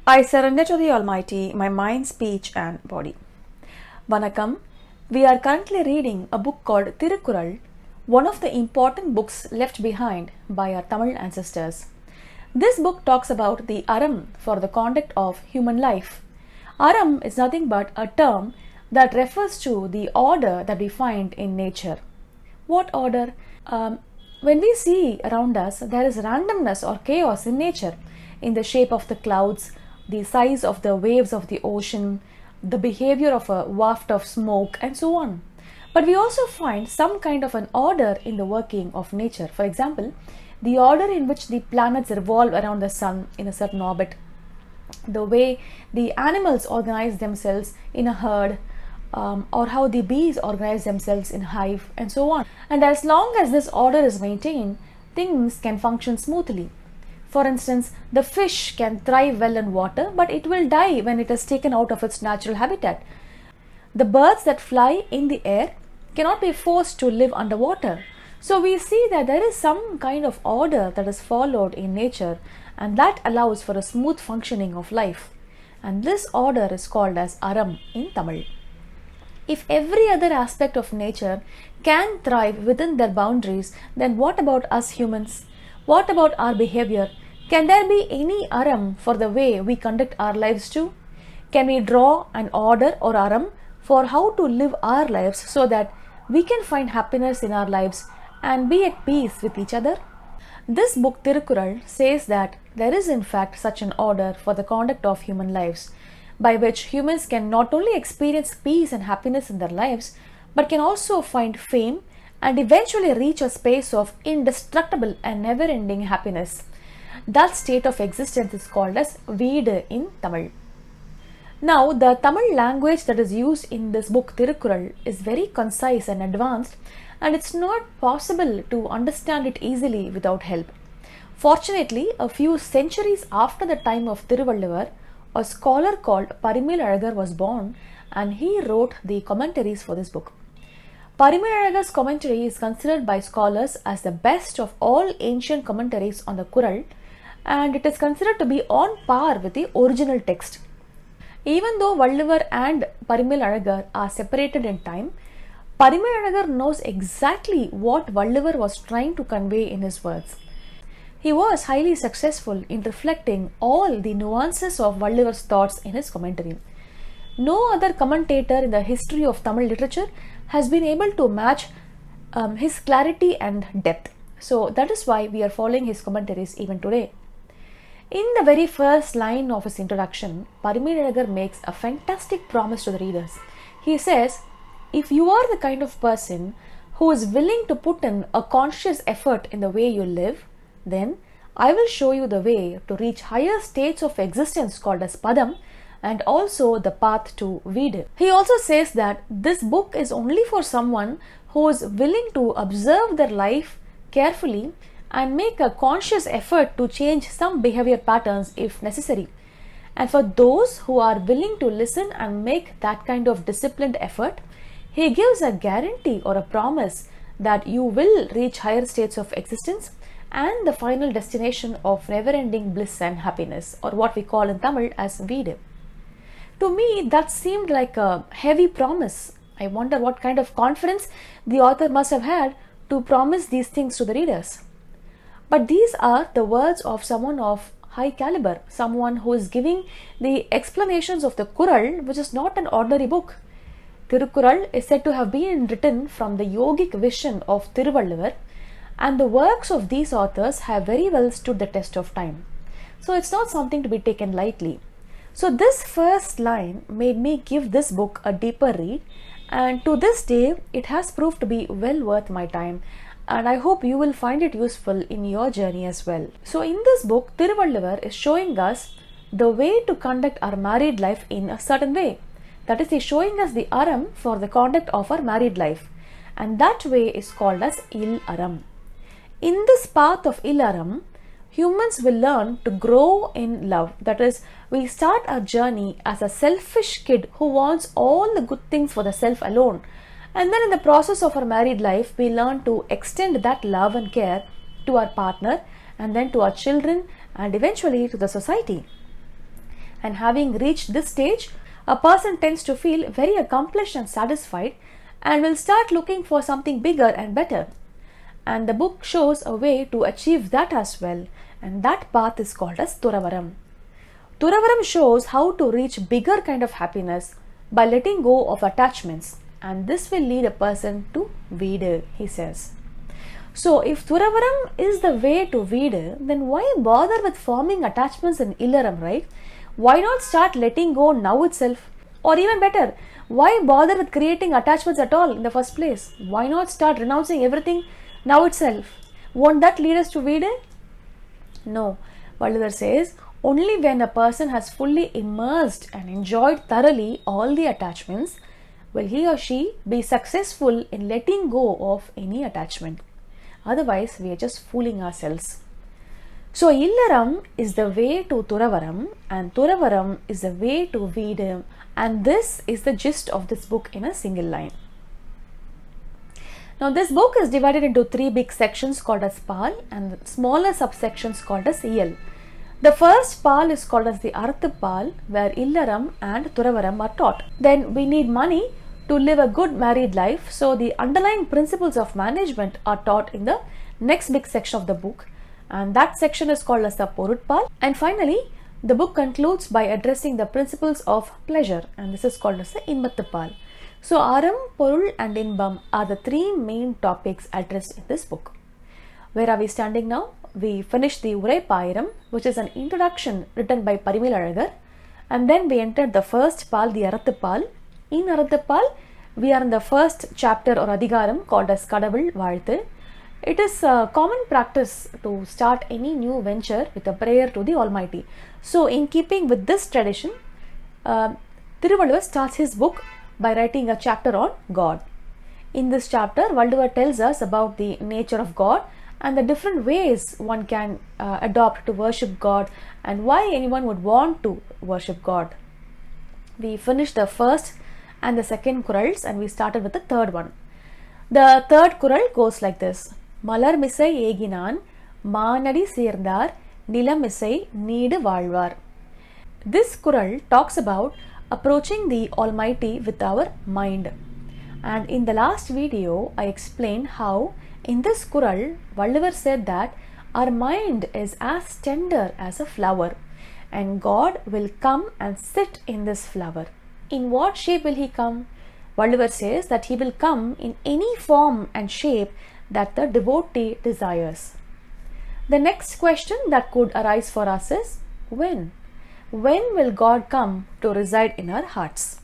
I surrender to the Almighty my mind, speech, and body. Vanakkam. We are currently reading a book called Thirukkural, one of the important books left behind by our Tamil ancestors. This book talks about the Aram for the conduct of human life. Aram is nothing but a term that refers to the order that we find in nature. What order? When we see around us, there is randomness or chaos in nature, in the shape of the clouds, the size of the waves of the ocean, the behavior of a waft of smoke, and so on. But we also find some kind of an order in the working of nature. For example, the order in which the planets revolve around the sun in a certain orbit, the way the animals organize themselves in a herd, or how the bees organize themselves in a hive, and so on. And as long as this order is maintained, things can function smoothly. For instance, the fish can thrive well in water, but it will die when it is taken out of its natural habitat. The birds that fly in the air cannot be forced to live underwater. So we see that there is some kind of order that is followed in nature, and that allows for a smooth functioning of life. And this order is called as Aram in Tamil. If every other aspect of nature can thrive within their boundaries, then what about us humans? What about our behavior? Can there be any Aram for the way we conduct our lives too? Can we draw an order or Aram for how to live our lives so that we can find happiness in our lives and be at peace with each other? This book Thirukkural says that there is in fact such an order for the conduct of human lives, by which humans can not only experience peace and happiness in their lives, but can also find fame and eventually reach a space of indestructible and never-ending happiness. That state of existence is called as Veedu in Tamil. Now, the Tamil language that is used in this book Thirukkural is very concise and advanced, and it's not possible to understand it easily without help. Fortunately, a few centuries after the time of Thiruvalluvar, a scholar called Parimil was born, and he wrote the commentaries for this book. Parimil commentary is considered by scholars as the best of all ancient commentaries on the Kural, and it is considered to be on par with the original text. Even though Valluvar and Parimil are separated in time, Parimil knows exactly what Valluvar was trying to convey in his words. He was highly successful in reflecting all the nuances of Valluvar's thoughts in his commentary. No other commentator in the history of Tamil literature has been able to match his clarity and depth. So that is why we are following his commentaries even today. In the very first line of his introduction, Parimil makes a fantastic promise to the readers. He says, if you are the kind of person who is willing to put in a conscious effort in the way you live, then I will show you the way to reach higher states of existence called as Padam, and also the path to Veedu. He also says that this book is only for someone who is willing to observe their life carefully and make a conscious effort to change some behavior patterns if necessary. And for those who are willing to listen and make that kind of disciplined effort, he gives a guarantee or a promise that you will reach higher states of existence and the final destination of never-ending bliss and happiness, or what we call in Tamil as Veedu. To me, that seemed like a heavy promise. I wonder what kind of confidence the author must have had to promise these things to the readers. But these are the words of someone of high caliber, someone who is giving the explanations of the Kural, which is not an ordinary book. Thirukkural is said to have been written from the yogic vision of Thiruvalluvar, and the works of these authors have very well stood the test of time. So it's not something to be taken lightly. So this first line made me give this book a deeper read, and to this day it has proved to be well worth my time, and I hope you will find it useful in your journey as well. So in this book, Thiruvalluvar is showing us the way to conduct our married life in a certain way. That is, he is showing us the Aram for the conduct of our married life, and that way is called as Il Aram. In this path of Il Aram, humans will learn to grow in love. That is, we start our journey as a selfish kid who wants all the good things for the self alone. And then in the process of our married life, we learn to extend that love and care to our partner, and then to our children, and eventually to the society. And having reached this stage, a person tends to feel very accomplished and satisfied and will start looking for something bigger and better. And the book shows a way to achieve that as well, and that path is called as Thuravaram. Thuravaram shows how to reach bigger kind of happiness by letting go of attachments, and this will lead a person to Veedu, he says. So if Thuravaram is the way to Veedu, then why bother with forming attachments in Illaram, right? Why not start letting go now itself? Or even better, why bother with creating attachments at all in the first place? Why not start renouncing everything now itself? Won't that lead us to Veedu? No. Valluvar says, only when a person has fully immersed and enjoyed thoroughly all the attachments will he or she be successful in letting go of any attachment. Otherwise, we are just fooling ourselves. So, Illaram is the way to Thuravaram and Thuravaram is the way to Veedu, and this is the gist of this book in a single line. Now, this book is divided into 3 big sections called as Paal and smaller subsections called as Viyal. The first Paal is called as the Arathu Paal, where Illaram and Thuravaram are taught. Then we need money to live a good married life, so the underlying principles of management are taught in the next big section of the book, and that section is called as the Porutpaal. And finally, the book concludes by addressing the principles of pleasure, and this is called as the Inmathupaal. So Aram, Porul and Inbam are the 3 main topics addressed in this book. Where are we standing now? We finished the Urai Payiram, which is an introduction written by Parimil, and then we entered the first Paal, the Arathu Paal. In Arathu Paal, we are in the first chapter or Adhigaram called as Kadavul, Vaazhthu. It is a common practice to start any new venture with a prayer to the Almighty. So, in keeping with this tradition, Thirukkural starts his book by writing a chapter on God. In this chapter, Valluvar tells us about the nature of God and the different ways one can adopt to worship God and why anyone would want to worship God. We finished the first and the second Kurals and we started with the third one. The third Kural goes like this. Malar misai eginan, maanadi Serndhaar, nilamisai needu vaalvaar. This Kural talks about approaching the Almighty with our mind. And in the last video, I explained how in this Kural, Valluvar said that our mind is as tender as a flower and God will come and sit in this flower. In what shape will he come? Valluvar says that he will come in any form and shape that the devotee desires. The next question that could arise for us is when? When will God come to reside in our hearts?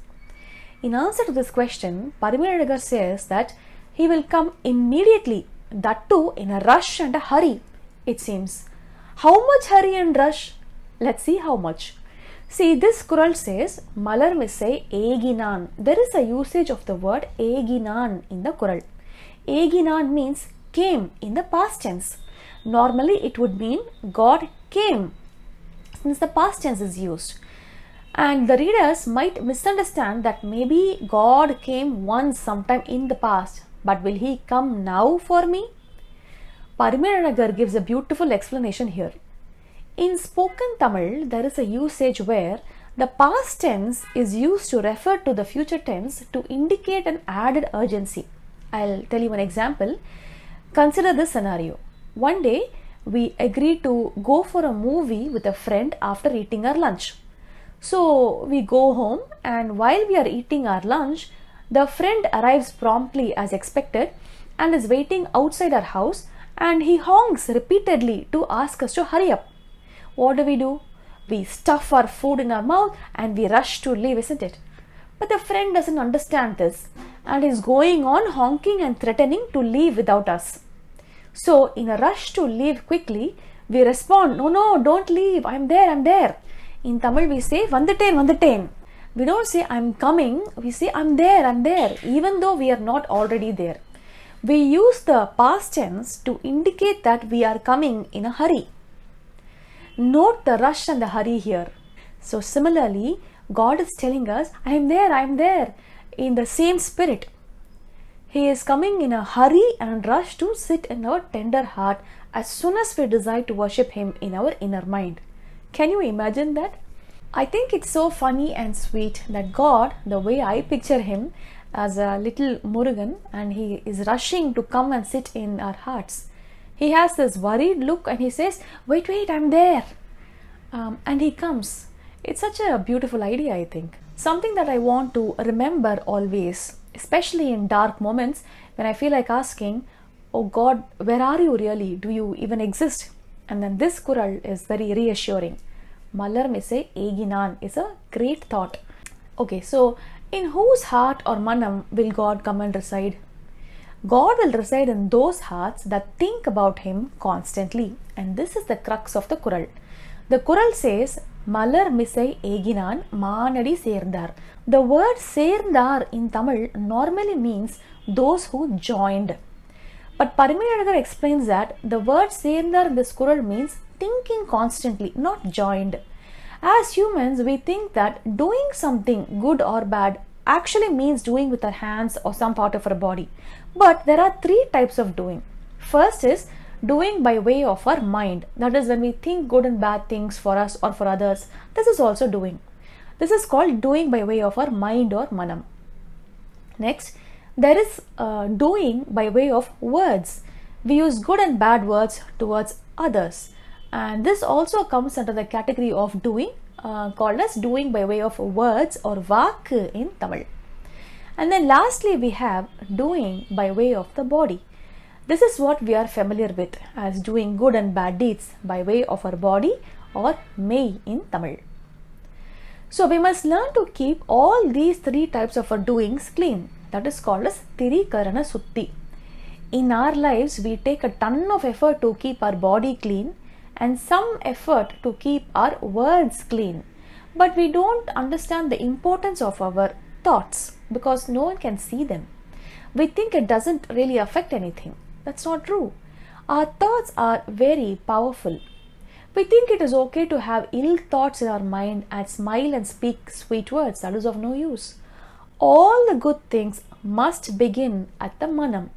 In answer to this question, Parimil says that he will come immediately, that too in a rush and a hurry, it seems. How much hurry and rush? Let's see how much. See, this Kural says, Malar misai eginan. There is a usage of the word eginan in the Kural. Eginan means came in the past tense. Normally it would mean God came, since the past tense is used. And the readers might misunderstand that maybe God came once sometime in the past, but will he come now for me? Parimil gives a beautiful explanation here. In spoken Tamil, there is a usage where the past tense is used to refer to the future tense to indicate an added urgency. I'll tell you an example. Consider this scenario. One day, we agreed to go for a movie with a friend after eating our lunch. So, we go home and while we are eating our lunch, the friend arrives promptly as expected and is waiting outside our house, and he honks repeatedly to ask us to hurry up. What do? We stuff our food in our mouth and we rush to leave, isn't it? But the friend doesn't understand this and is going on honking and threatening to leave without us. So, in a rush to leave quickly, we respond, no, don't leave, I'm there. In Tamil, we say, vandutten. We don't say, I'm coming, we say, I'm there, even though we are not already there. We use the past tense to indicate that we are coming in a hurry. Note the rush and the hurry here. So, similarly, God is telling us, I'm there, in the same spirit. He is coming in a hurry and rush to sit in our tender heart as soon as we decide to worship Him in our inner mind. Can you imagine that? I think it's so funny and sweet that God, the way I picture him as a little Murugan, and he is rushing to come and sit in our hearts. He has this worried look and he says, "Wait, wait, I'm there." And he comes. It's such a beautiful idea, I think. Something that I want to remember always, especially in dark moments when I feel like asking, "Oh God, where are you really? Do you even exist?" And then this Kural is very reassuring. Malar mise eginan is a great thought. Okay, so in whose heart or manam will God come and reside? God will reside in those hearts that think about him constantly. And this is the crux of the Kural. The Kural says, Malar misai eginan maanadi Serndhaar. The word Serndhaar in Tamil normally means those who joined. But Paramiragar explains that the word Serndhaar in this Kural means thinking constantly, not joined. As humans, we think that doing something good or bad actually means doing with our hands or some part of our body. But there are three types of doing. First is doing by way of our mind. That is when we think good and bad things for us or for others. This is also doing. This is called doing by way of our mind or manam. Next, there is doing by way of words. We use good and bad words towards others. And this also comes under the category of doing, called as doing by way of words or vaak in Tamil. And then lastly, we have doing by way of the body. This is what we are familiar with as doing good and bad deeds by way of our body or mei in Tamil. So we must learn to keep all these three types of our doings clean. That is called as Thiri, karana, suthi. In our lives, we take a ton of effort to keep our body clean and some effort to keep our words clean. But we don't understand the importance of our thoughts because no one can see them. We think it doesn't really affect anything. That's not true. Our thoughts are very powerful. We think it is okay to have ill thoughts in our mind and smile and speak sweet words. That is of no use. All the good things must begin at the manam.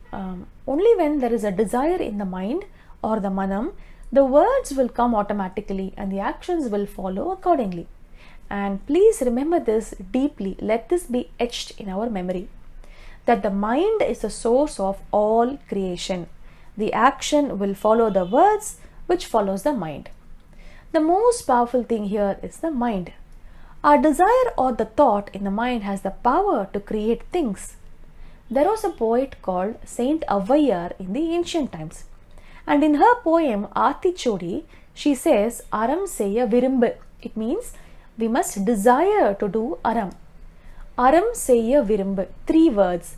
Only when there is a desire in the mind or the manam, the words will come automatically and the actions will follow accordingly. And please remember this deeply. Let this be etched in our memory. That the mind is the source of all creation. The action will follow the words which follows the mind. The most powerful thing here is the mind. Our desire or the thought in the mind has the power to create things. There was a poet called Saint Avvaiyar in the ancient times. And in her poem Aathichodi, she says, Aram seya virumbu. It means we must desire to do Aram. Aram seya virumbu. 3 words.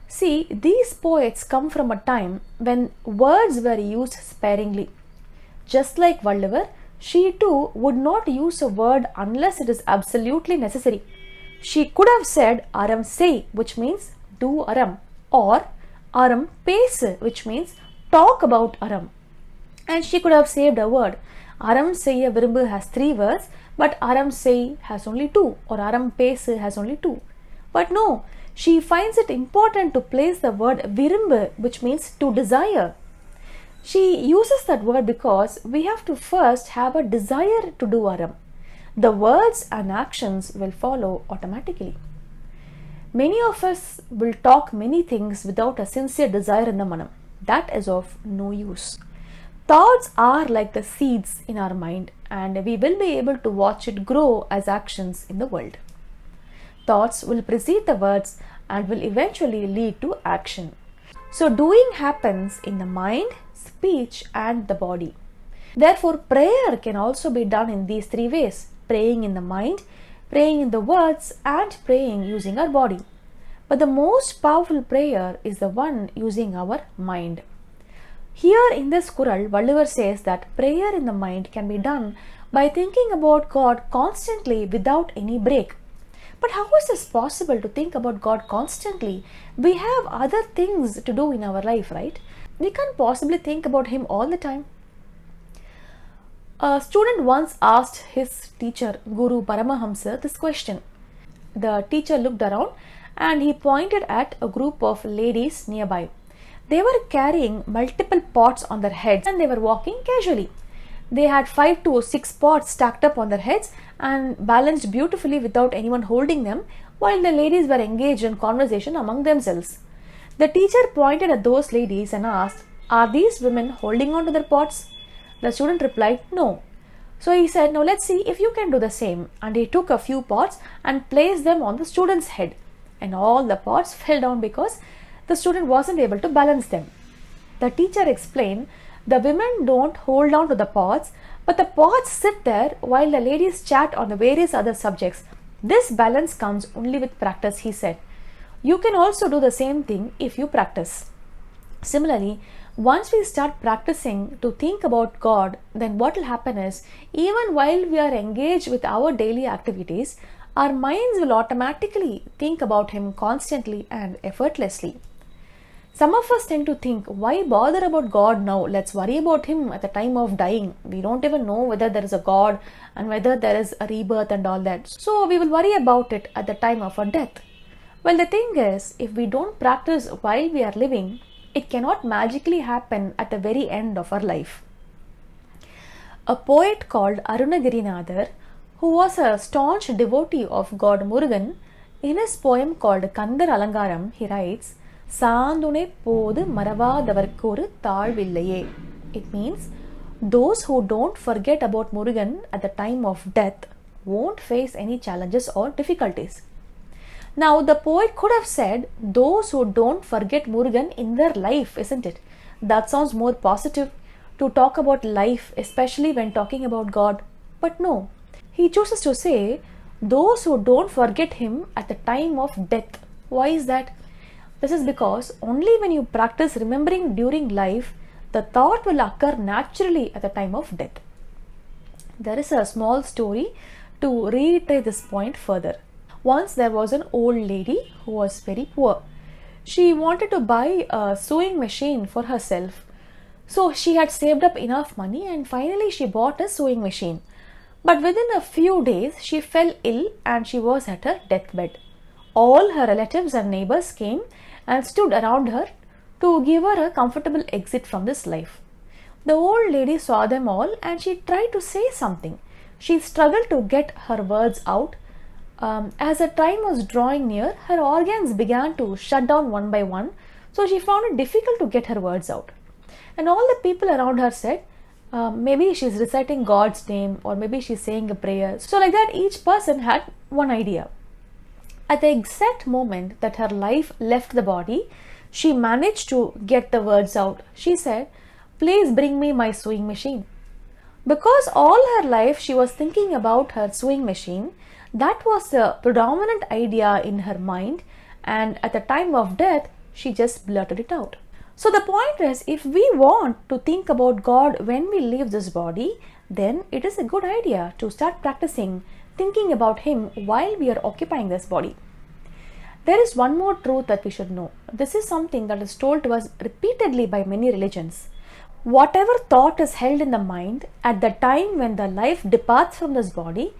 See, these poets come from a time when words were used sparingly. Just like Vallavar, she too would not use a word unless it is absolutely necessary. She could have said Aram say, which means do Aram, or Aram pese, which means talk about Aram. And she could have saved a word. Aram seya virumbu has 3 words, but Aram say has only 2, or Aram pese has only 2. But no, she finds it important to place the word virumbu, which means to desire. She uses that word because we have to first have a desire to do Aram. The words and actions will follow automatically. Many of us will talk many things without a sincere desire in the manam. That is of no use. Thoughts are like the seeds in our mind and we will be able to watch it grow as actions in the world. Thoughts will precede the words and will eventually lead to action. So doing happens in the mind, speech and the body. Therefore, prayer can also be done in these 3 ways. Praying in the mind, praying in the words and praying using our body. But the most powerful prayer is the one using our mind. Here in this Kural, Vallavar says that prayer in the mind can be done by thinking about God constantly without any break. But how is this possible to think about God constantly? We have other things to do in our life, right? We can't possibly think about Him all the time. A student once asked his teacher, Guru Paramahamsar, this question. The teacher looked around and he pointed at a group of ladies nearby. They were carrying multiple pots on their heads and they were walking casually. They had 5 to 6 pots stacked up on their heads and balanced beautifully without anyone holding them, while the ladies were engaged in conversation among themselves. The teacher pointed at those ladies and asked, "Are these women holding on to their pots?" The student replied, "No." So he said, "Now let's see if you can do the same." And he took a few pots and placed them on the student's head. And all the pots fell down because the student wasn't able to balance them. The teacher explained, "The women don't hold on to the pots, but the pots sit there while the ladies chat on the various other subjects. This balance comes only with practice," he said. "You can also do the same thing if you practice." Similarly, once we start practicing to think about God, then what will happen is, even while we are engaged with our daily activities, our minds will automatically think about Him constantly and effortlessly. Some of us tend to think, why bother about God now? Let's worry about Him at the time of dying. We don't even know whether there is a God and whether there is a rebirth and all that. So we will worry about it at the time of our death. Well, the thing is, if we don't practice while we are living, it cannot magically happen at the very end of our life. A poet called Arunagirinathar, who was a staunch devotee of God Murugan, in his poem called Kandar Alankaram, he writes, "Saandune podu maravadavarkku taalvillaye." It means, those who don't forget about Murugan at the time of death won't face any challenges or difficulties. Now, the poet could have said, those who don't forget Murugan in their life, isn't it? That sounds more positive to talk about life, especially when talking about God. But no, he chooses to say, those who don't forget Him at the time of death. Why is that? This is because only when you practice remembering during life, the thought will occur naturally at the time of death. There is a small story to reiterate this point further. Once there was an old lady who was very poor. She wanted to buy a sewing machine for herself. So she had saved up enough money and finally she bought a sewing machine. But within a few days she fell ill and she was at her deathbed. All her relatives and neighbors came and stood around her to give her a comfortable exit from this life. The old lady saw them all and she tried to say something. She struggled to get her words out. As the time was drawing near, her organs began to shut down one by one, so she found it difficult to get her words out. And all the people around her said, maybe she's reciting God's name or maybe she's saying a prayer. So like that, each person had one idea. At the exact moment that her life left the body, she managed to get the words out. She said, "Please bring me my sewing machine." Because all her life she was thinking about her sewing machine, that was the predominant idea in her mind, and at the time of death, she just blurted it out. So the point is, if we want to think about God when we leave this body, then it is a good idea to start practicing thinking about Him while we are occupying this body. There is one more truth that we should know. This is something that is told to us repeatedly by many religions. Whatever thought is held in the mind at the time when the life departs from this body,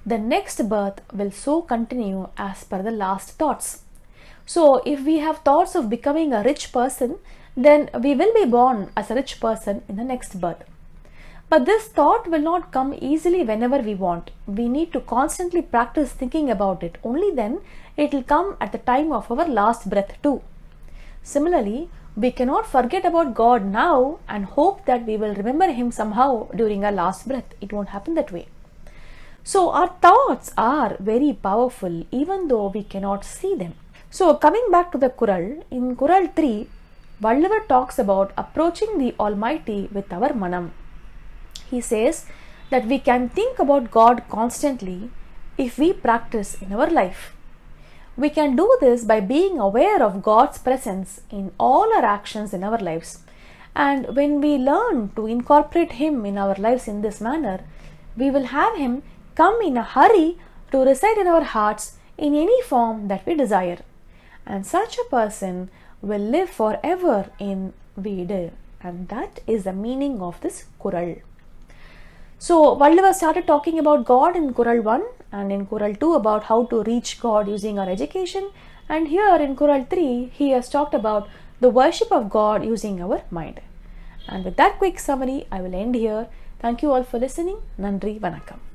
the next birth will so continue as per the last thoughts. So if we have thoughts of becoming a rich person, then we will be born as a rich person in the next birth. But this thought will not come easily whenever we want. We need to constantly practice thinking about it. Only then it will come at the time of our last breath too. Similarly, we cannot forget about God now and hope that we will remember Him somehow during our last breath. It won't happen that way. So our thoughts are very powerful even though we cannot see them. So coming back to the Kural, in Kural 3, Vaazhthu talks about approaching the Almighty with our manam. He says that we can think about God constantly if we practice in our life. We can do this by being aware of God's presence in all our actions in our lives. And when we learn to incorporate Him in our lives in this manner, we will have Him come in a hurry to reside in our hearts in any form that we desire. And such a person will live forever in Vaazhthu. And that is the meaning of this Kural. So Vaazhthu started talking about God in Kural 1 and in Kural 2 about how to reach God using our education. And here in Kural 3, he has talked about the worship of God using our mind. And with that quick summary, I will end here. Thank you all for listening. Nandri Vanakkam.